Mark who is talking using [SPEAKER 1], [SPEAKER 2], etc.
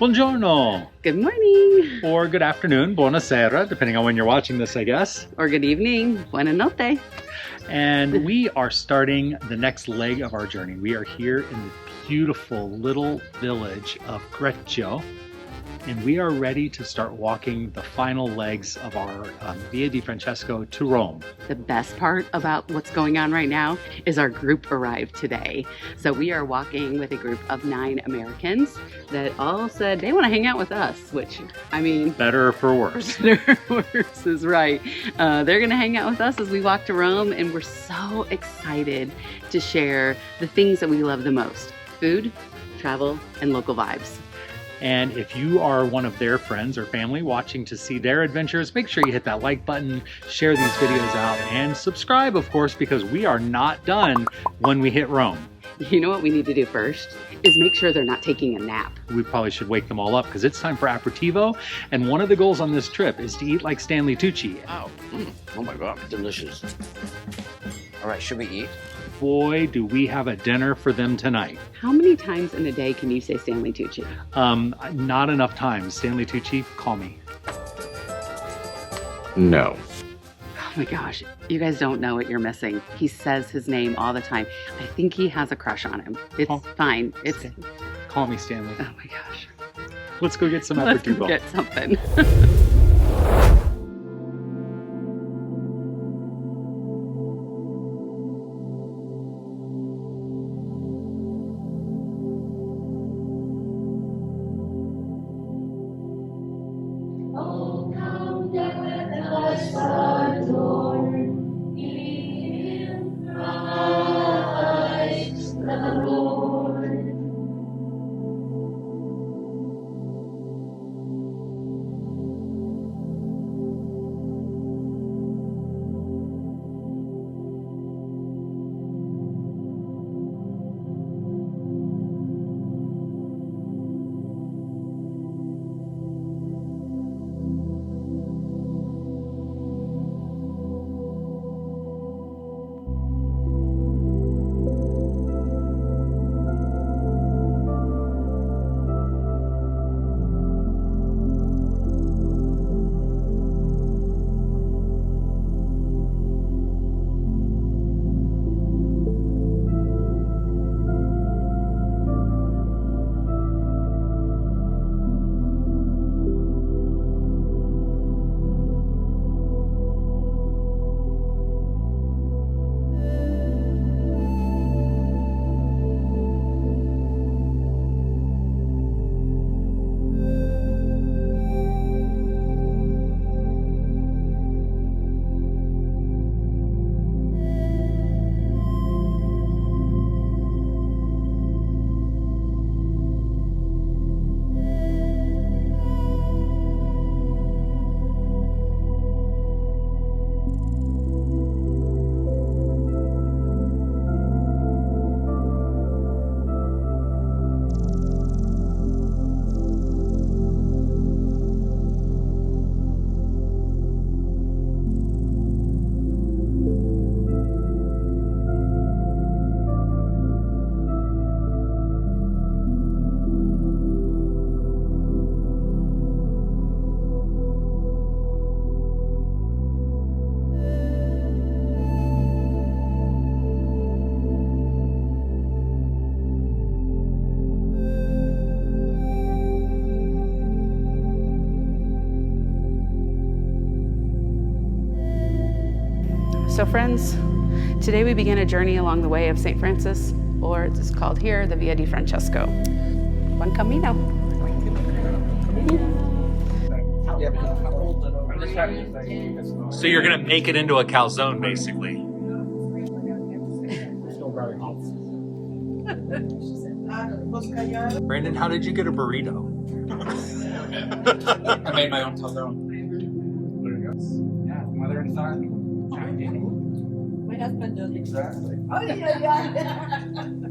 [SPEAKER 1] Buongiorno,
[SPEAKER 2] Good morning.
[SPEAKER 1] or good afternoon, buonasera, depending on when you're watching this, I guess.
[SPEAKER 2] Or good evening. Buona notte.
[SPEAKER 1] And we are starting the next leg of our journey. We are here in the beautiful little village of Greccio, and we are ready to start walking the final legs of our Via di Francesco to Rome.
[SPEAKER 2] The best part about what's going on right now is our group arrived today. So we are walking with a group of 9 Americans that all said they want to hang out with us, which, I mean...
[SPEAKER 1] Better for worse.
[SPEAKER 2] Better or worse is right. They're going to hang out with us as we walk to Rome, and we're so excited to share the things that we love the most: food, travel, and local vibes.
[SPEAKER 1] And if you are one of their friends or family watching to see their adventures, make sure you hit that like button, share these videos out, and subscribe, of course, because we are not done when we hit Rome.
[SPEAKER 2] You know what we need to do first is make sure they're not taking a nap.
[SPEAKER 1] We probably should wake them all up because it's time for aperitivo. And one of the goals on this trip is to eat like Stanley Tucci.
[SPEAKER 3] Wow. Oh my God, delicious. All right, should we eat?
[SPEAKER 1] Boy, do we have a dinner for them tonight.
[SPEAKER 2] How many times in a day can you say Stanley Tucci?
[SPEAKER 1] Not enough times. Stanley Tucci, call me.
[SPEAKER 3] No.
[SPEAKER 2] Oh my gosh, you guys don't know what you're missing. He says his name all the time. I think he has a crush on him. It's fine. It's
[SPEAKER 1] Call me Stanley.
[SPEAKER 2] Oh my gosh.
[SPEAKER 1] Let's go get some
[SPEAKER 2] Let's
[SPEAKER 1] aperitivo.
[SPEAKER 2] get something. So friends, today we begin a journey along the way of St. Francis, or it's called here the Via di Francesco. Buen camino.
[SPEAKER 1] So you're going to make it into a calzone, basically. Brandon, how did you get a burrito?
[SPEAKER 4] I made my own calzone. There you go. Yeah, mother and son.
[SPEAKER 5] My husband does.
[SPEAKER 4] Exactly.
[SPEAKER 5] Oh, yeah.